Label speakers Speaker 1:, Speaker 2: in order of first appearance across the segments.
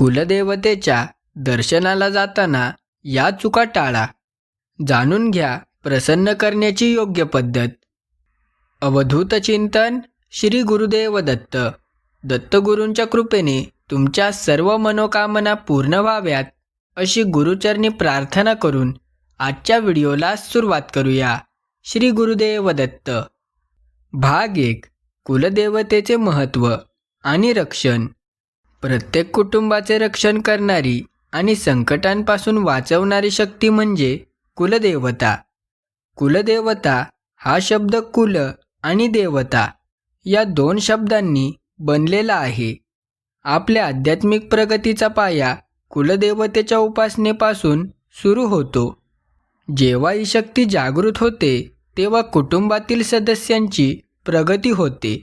Speaker 1: कुलदेवतेच्या दर्शनाला जाताना या चुका टाळा. जाणून घ्या प्रसन्न करण्याची योग्य पद्धत. अवधूत चिंतन श्री गुरुदेव दत्त. दत्तगुरूंच्या कृपेने तुमच्या सर्व मनोकामना पूर्ण व्हाव्यात अशी गुरुचरणी प्रार्थना करून आजच्या व्हिडिओला सुरुवात करूया. श्री गुरुदेव दत्त. भाग 1. कुलदेवतेचे महत्त्व आणि रक्षण. प्रत्येक कुटुंबाचे रक्षण करणारी आणि संकटांपासून वाचवणारी शक्ती म्हणजे कुलदेवता. कुलदेवता हा शब्द कुल आणि देवता या 2 शब्दांनी बनलेला आहे. आपल्या आध्यात्मिक प्रगतीचा पाया कुलदेवतेच्या उपासनेपासून सुरू होतो. जेव्हा ही शक्ती जागृत होते तेव्हा कुटुंबातील सदस्यांची प्रगती होते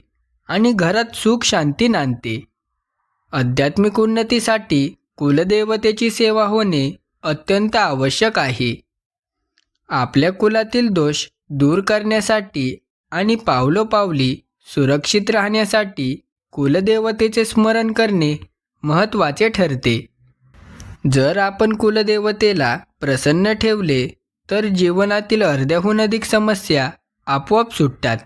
Speaker 1: आणि घरात सुख शांती नांदते. आध्यात्मिक उन्नतीसाठी कुलदेवतेची सेवा होणे अत्यंत आवश्यक आहे. आपल्या कुलातील दोष दूर करण्यासाठी आणि पावलोपावली सुरक्षित राहण्यासाठी कुलदेवतेचे स्मरण करणे महत्त्वाचे ठरते. जर आपण कुलदेवतेला प्रसन्न ठेवले तर जीवनातील अर्ध्याहून अधिक समस्या आपोआप सुटतात,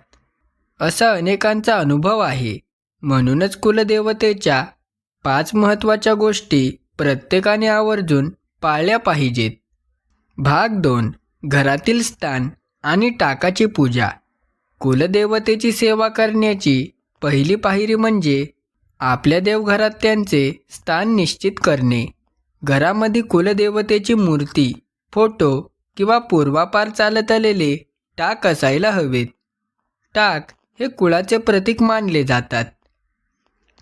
Speaker 1: असा अनेकांचा अनुभव आहे. म्हणूनच कुलदेवतेच्या 5 महत्त्वाच्या गोष्टी प्रत्येकाने आवर्जून पाळल्या पाहिजेत. भाग 2. घरातील स्थान आणि टाकाची पूजा. कुलदेवतेची सेवा करण्याची पहिली पायरी म्हणजे आपल्या देवघरात त्यांचे स्थान निश्चित करणे. घरामध्ये कुलदेवतेची मूर्ती, फोटो किंवा पूर्वापार चालत आलेले टाक असायला हवेत. टाक हे कुळाचे प्रतीक मानले जातात.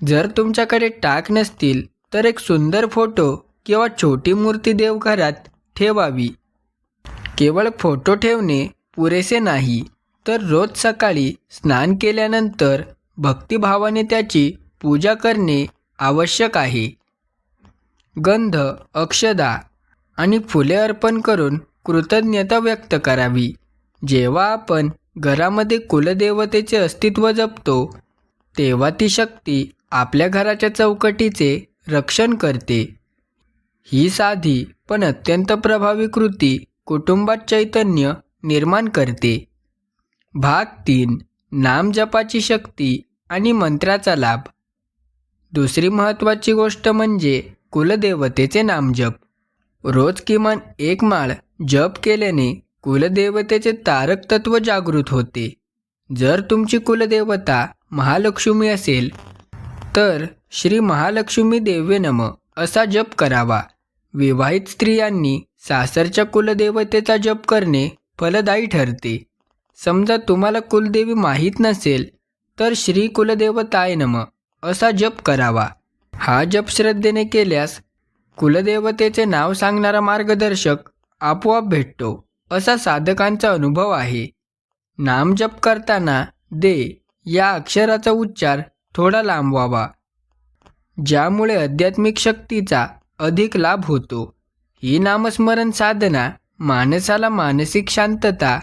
Speaker 1: जर तुमच्याकडे टाक नसतील तर एक सुंदर फोटो किंवा छोटी मूर्ती देवघरात ठेवावी. केवळ फोटो ठेवणे पुरेसे नाही, तर रोज सकाळी स्नान केल्यानंतर भक्तिभावाने त्याची पूजा करणे आवश्यक आहे. गंध, अक्षदा आणि फुले अर्पण करून कृतज्ञता व्यक्त करावी. जेव्हा आपण घरामध्ये कुलदेवतेचे अस्तित्व जपतो तेव्हा ती शक्ती आपल्या घराच्या चौकटीचे रक्षण करते. ही साधी पण अत्यंत प्रभावी कृती कुटुंबात चैतन्य निर्माण करते. भाग 3. नामजपाची शक्ती आणि मंत्राचा लाभ. दुसरी महत्त्वाची गोष्ट म्हणजे कुलदेवतेचे नामजप. रोज किमान 1 माळ जप केल्याने कुलदेवतेचे तारक तत्व जागृत होते. जर तुमची कुलदेवता महालक्ष्मी असेल तर श्री महालक्ष्मी देवे नमः असा जप करावा. विवाहित स्त्रियांनी सासरच्या कुलदेवतेचा जप करणे फलदायी ठरते. समजा तुम्हाला कुलदेवी माहीत नसेल तर श्री कुलदेवताय नमः असा जप करावा. हा जप श्रद्धेने केल्यास कुलदेवतेचे नाव सांगणारा मार्गदर्शक आपोआप भेटतो, असा साधकांचा अनुभव आहे. नामजप करताना दे या अक्षराचा उच्चार थोडा लांबवावा, ज्यामुळे आध्यात्मिक शक्तीचा अधिक लाभ होतो. ही नामस्मरण साधना माणसाला मानसिक शांतता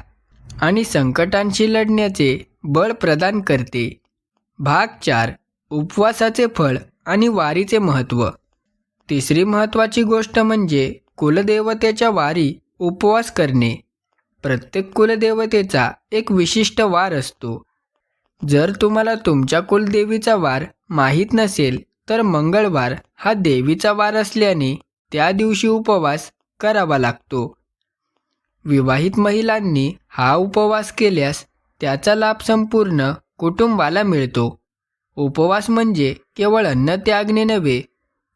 Speaker 1: आणि संकटांशी लढण्याचे बळ प्रदान करते. भाग 4. उपवासाचे फळ आणि वारीचे महत्त्व. तिसरी महत्त्वाची गोष्ट म्हणजे कुलदेवतेच्या वारी उपवास करणे. प्रत्येक कुलदेवतेचा एक विशिष्ट वार असतो. जर तुम्हाला तुमच्या कुलदेवीचा वार माहीत नसेल तर मंगळवार हा देवीचा वार असल्याने त्या दिवशी उपवास करावा लागतो. विवाहित महिलांनी हा उपवास केल्यास त्याचा लाभ संपूर्ण कुटुंबाला मिळतो. उपवास म्हणजे केवळ अन्न त्यागणे नव्हे,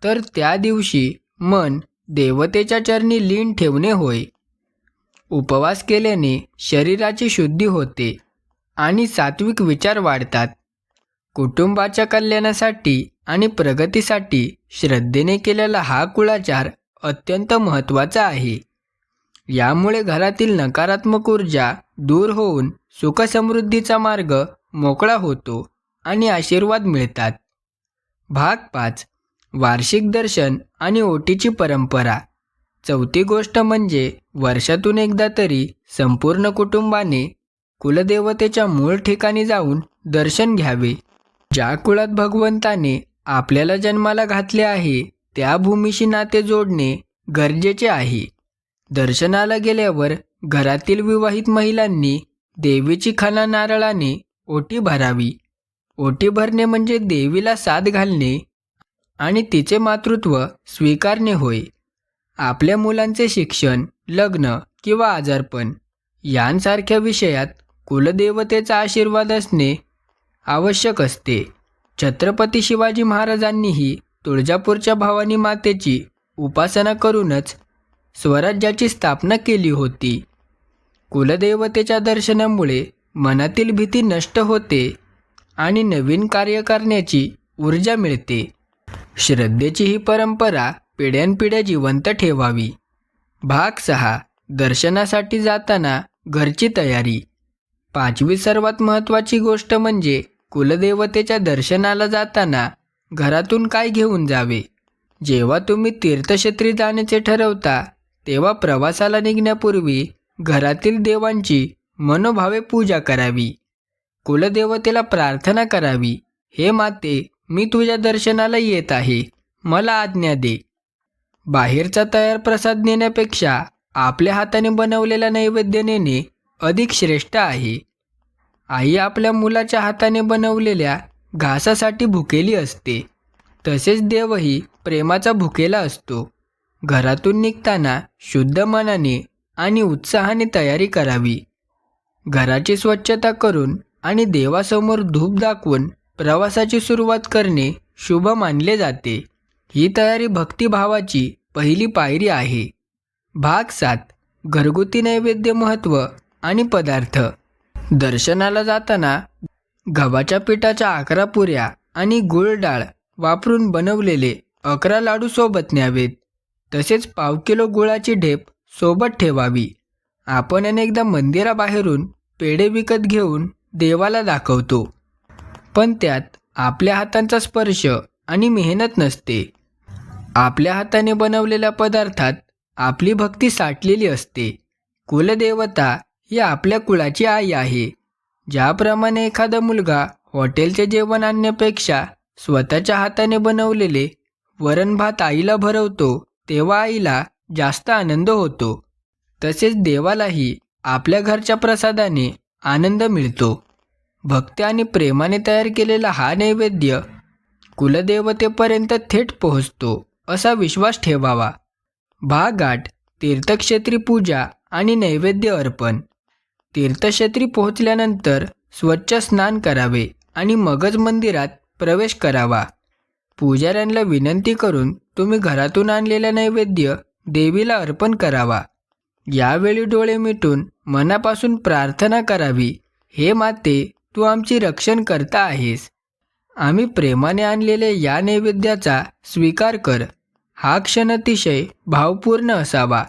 Speaker 1: तर त्या दिवशी मन देवतेच्या चरणी लीन ठेवणे होय. उपवास केल्याने शरीराची शुद्धी होते आणि सात्विक विचार वाढतात. कुटुंबाच्या कल्याणासाठी आणि प्रगतीसाठी श्रद्धेने केलेला हा कुळाचार अत्यंत महत्त्वाचा आहे. यामुळे घरातील नकारात्मक ऊर्जा दूर होऊन सुखसमृद्धीचा मार्ग मोकळा होतो आणि आशीर्वाद मिळतात. भाग 5. वार्षिक दर्शन आणि ओटीची परंपरा. चौथी गोष्ट म्हणजे वर्षातून एकदा तरी संपूर्ण कुटुंबाने कुलदेवतेच्या मूळ ठिकाणी जाऊन दर्शन घ्यावे. ज्या कुळात भगवंताने आपल्याला जन्माला घातले आहे त्या भूमीशी नाते जोडणे गरजेचे आहे. दर्शनाला गेल्यावर घरातील विवाहित महिलांनी देवीची खाना नारळाने ओटी भरावी. ओटी भरणे म्हणजे देवीला साद घालणे आणि तिचे मातृत्व स्वीकारणे होय. आपल्या मुलांचे शिक्षण, लग्न किंवा आजारपण यांसारख्या विषयात कुलदेवतेचा आशीर्वाद असणे आवश्यक असते. छत्रपती शिवाजी महाराजांनीही तुळजापूरच्या भवानी मातेची उपासना करूनच स्वराज्याची स्थापना केली होती. कुलदेवतेच्या दर्शनामुळे मनातील भीती नष्ट होते आणि नवीन कार्य करण्याची ऊर्जा मिळते. श्रद्धेची ही परंपरा पिढ्यानपिढ्या जिवंत ठेवावी. भाग 6. दर्शनासाठी जाताना घरची तयारी. 5वी सर्वात महत्त्वाची गोष्ट म्हणजे कुलदेवतेच्या दर्शनाला जाताना घरातून काय घेऊन जावे. जेव्हा तुम्ही तीर्थक्षेत्री जाण्याचे ठरवता तेव्हा प्रवासाला निघण्यापूर्वी घरातील देवांची मनोभावे पूजा करावी. कुलदेवतेला प्रार्थना करावी, हे माते, मी तुझ्या दर्शनाला येत आहे, मला आज्ञा दे. बाहेरचा तयार प्रसाद नेण्यापेक्षा आपल्या हाताने बनवलेला नैवेद्य नेणे अधिक श्रेष्ठ आहे. आई आपल्या मुलाच्या हाताने बनवलेल्या घासासाठी भुकेली असते. तसेच देवही प्रेमाचा भुकेला असतो. घरातून निघताना शुद्ध मनाने आणि उत्साहाने तयारी करावी. घराची स्वच्छता करून आणि देवासमोर धूप दाखवून प्रवासाची सुरुवात करणे शुभ मानले जाते. ही तयारी भक्तिभावाची पहिली पायरी आहे. भाग 7. घरगुती नैवेद्य महत्त्व आणि पदार्थ. दर्शनाला जाताना गव्हाच्या पिठाच्या 11 पुऱ्या आणि गूळ डाळ वापरून बनवलेले 11 लाडू सोबत न्यावेत. तसेच 1/2 किलो गुळाची ढेप सोबत ठेवावी. आपण अनेकदा मंदिराबाहेरून पेढे विकत घेऊन देवाला दाखवतो, पण त्यात आपल्या हातांचा स्पर्श आणि मेहनत नसते. आपल्या हाताने बनवलेल्या पदार्थात आपली भक्ती साठलेली असते. कुलदेवता ही आपल्या कुळाची आई आहे. ज्याप्रमाणे एखादा मुलगा हॉटेलचे जेवण आणण्यापेक्षा स्वतःच्या हाताने बनवलेले वरण भात आईला भरवतो, तेव्हा आईला जास्त आनंद होतो. तसेच देवालाही आपल्या घरच्या प्रसादाने आनंद मिळतो. भक्ती आणि प्रेमाने तयार केलेला हा नैवेद्य कुलदेवतेपर्यंत थेट पोहोचतो असा विश्वास ठेवावा. भाग 8. तीर्थक्षेत्री पूजा आणि नैवेद्य अर्पण. तीर्थक्षेत्री पोहोचल्यानंतर स्वच्छ स्नान करावे आणि मगच मंदिरात प्रवेश करावा. पुजाऱ्यांना विनंती करून तुम्ही घरातून आणलेला नैवेद्य देवीला अर्पण करावा. यावेळी डोळे मिटून मनापासून प्रार्थना करावी, हे माते, तू आमची रक्षण करता आहेस. आम्ही प्रेमाने आणलेले या नैवेद्याचा स्वीकार कर. हा क्षण अतिशय भावपूर्ण असावा.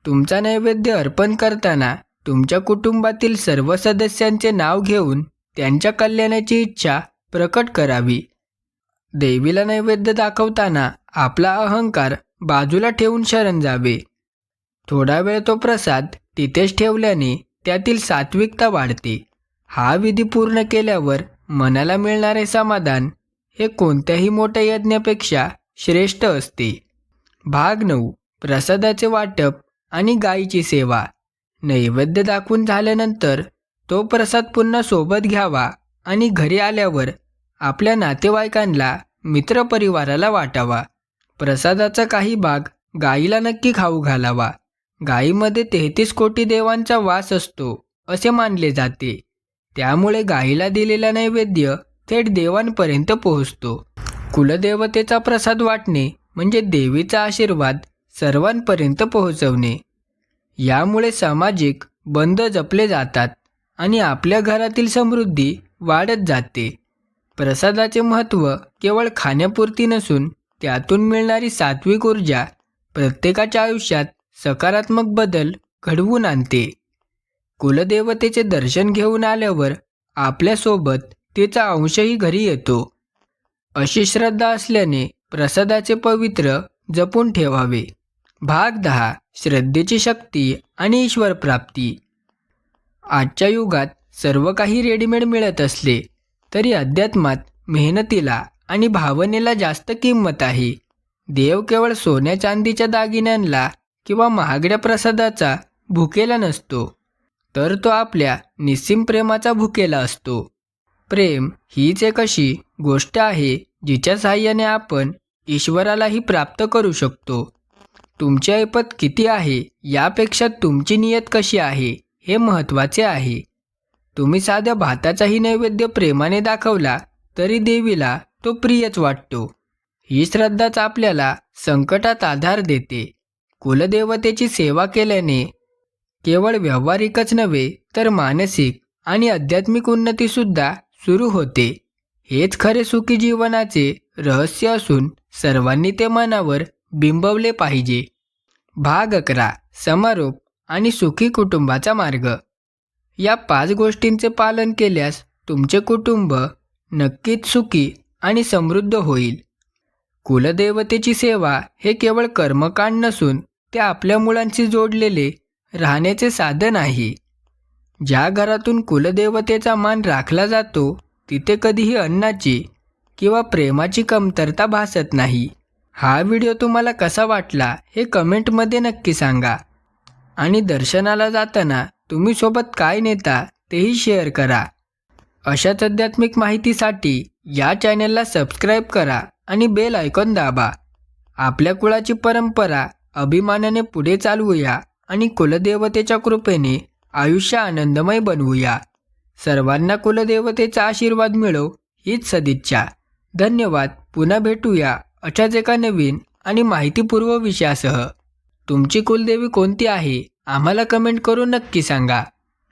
Speaker 1: तुमचा नैवेद्य अर्पण करताना तुमच्या कुटुंबातील सर्व सदस्यांचे नाव घेऊन त्यांच्या कल्याणाची इच्छा प्रकट करावी. देवीला नैवेद्य दाखवताना आपला अहंकार बाजूला ठेवून शरण जावे. थोडा वेळ तो प्रसाद तिथेच ठेवल्याने त्यातील सात्विकता वाढते. हा विधी पूर्ण केल्यावर मनाला मिळणारे समाधान हे कोणत्याही मोठ्या यज्ञापेक्षा श्रेष्ठ असते. भाग 9. प्रसादाचे वाटप आणि गायीची सेवा. नैवेद्य दाखवून झाल्यानंतर तो प्रसाद पुन्हा सोबत घ्यावा आणि घरी आल्यावर आपल्या नातेवाईकांना, मित्रपरिवाराला वाटावा. प्रसादाचा काही भाग गायीला नक्की खाऊ घालावा. गायीमध्ये 33 कोटी देवांचा वास असतो असे मानले जाते. त्यामुळे गायीला दिलेला नैवेद्य थेट देवांपर्यंत पोहोचतो. कुलदेवतेचा प्रसाद वाटणे म्हणजे देवीचा आशीर्वाद सर्वांपर्यंत पोहोचवणे. यामुळे सामाजिक बंध जपले जातात आणि आपल्या घरातील समृद्धी वाढत जाते. प्रसादाचे महत्त्व केवळ खाण्यापुरती नसून त्यातून मिळणारी सात्विक ऊर्जा प्रत्येकाच्या आयुष्यात सकारात्मक बदल घडवून आणते. कुलदेवतेचे दर्शन घेऊन आल्यावर आपल्यासोबत तिचा अंशही घरी येतो. अशी श्रद्धा असल्याने प्रसादाचे पवित्र जपून ठेवावे. भाग 10. श्रद्धेची शक्ती आणि ईश्वर प्राप्ती. आजच्या युगात सर्व काही रेडीमेड मिळत असले तरी अध्यात्मात मेहनतीला आणि भावनेला जास्त किंमत आहे. देव केवळ सोन्या चांदीच्या दागिन्यांना किंवा महागड्या प्रसादाचा भुकेला नसतो, तर तो आपल्या निस्सीम प्रेमाचा भुकेला असतो. प्रेम हीच एक अशी गोष्ट आहे जिच्या साहाय्याने आपण ईश्वरालाही प्राप्त करू शकतो. तुमचे ऐपत किती आहे यापेक्षा तुमची नियत कशी आहे हे महत्त्वाचे आहे. तुम्ही साध्या भाताचाही नैवेद्य प्रेमाने दाखवला तरी देवीला तो प्रियच वाटतो. ही श्रद्धाच आपल्याला संकटात आधार देते. कुलदेवतेची सेवा केल्याने केवळ व्यावहारिकच नव्हे तर मानसिक आणि आध्यात्मिक उन्नतीसुद्धा सुरू होते. हेच खरे सुखी जीवनाचे रहस्य असून सर्वांनी ते मनावर बिंबवले पाहिजे. भाग 11. समारोप आणि सुखी कुटुंबाचा मार्ग. या 5 गोष्टींचे पालन केल्यास तुमचे कुटुंब नक्कीच सुखी आणि समृद्ध होईल. कुलदेवतेची सेवा हे केवळ कर्मकांड नसून ते आपल्या मुलांशी जोडलेले राहण्याचे साधन आहे. ज्या घरातून कुलदेवतेचा मान राखला जातो तिथे कधीही अन्नाची किंवा प्रेमाची कमतरता भासत नाही. हा व्हिडिओ तुम्हाला कसा वाटला हे कमेंटमध्ये नक्की सांगा. आणि दर्शनाला जाताना तुम्ही सोबत काय नेता तेही शेअर करा. अशाच आध्यात्मिक माहितीसाठी या चॅनलला सबस्क्राईब करा आणि बेल आयकॉन दाबा. आपल्या कुळाची परंपरा अभिमानाने पुढे चालवूया आणि कुलदेवतेच्या कृपेने आयुष्य आनंदमय बनवूया. सर्वांना कुलदेवतेचा आशीर्वाद मिळो हीच सदिच्छा. धन्यवाद. पुन्हा भेटूया अशाच एका नवीन आणि माहितीपूर्व विषयासह. तुमची कुलदेवी कोणती आहे आम्हाला कमेंट करून नक्की सांगा.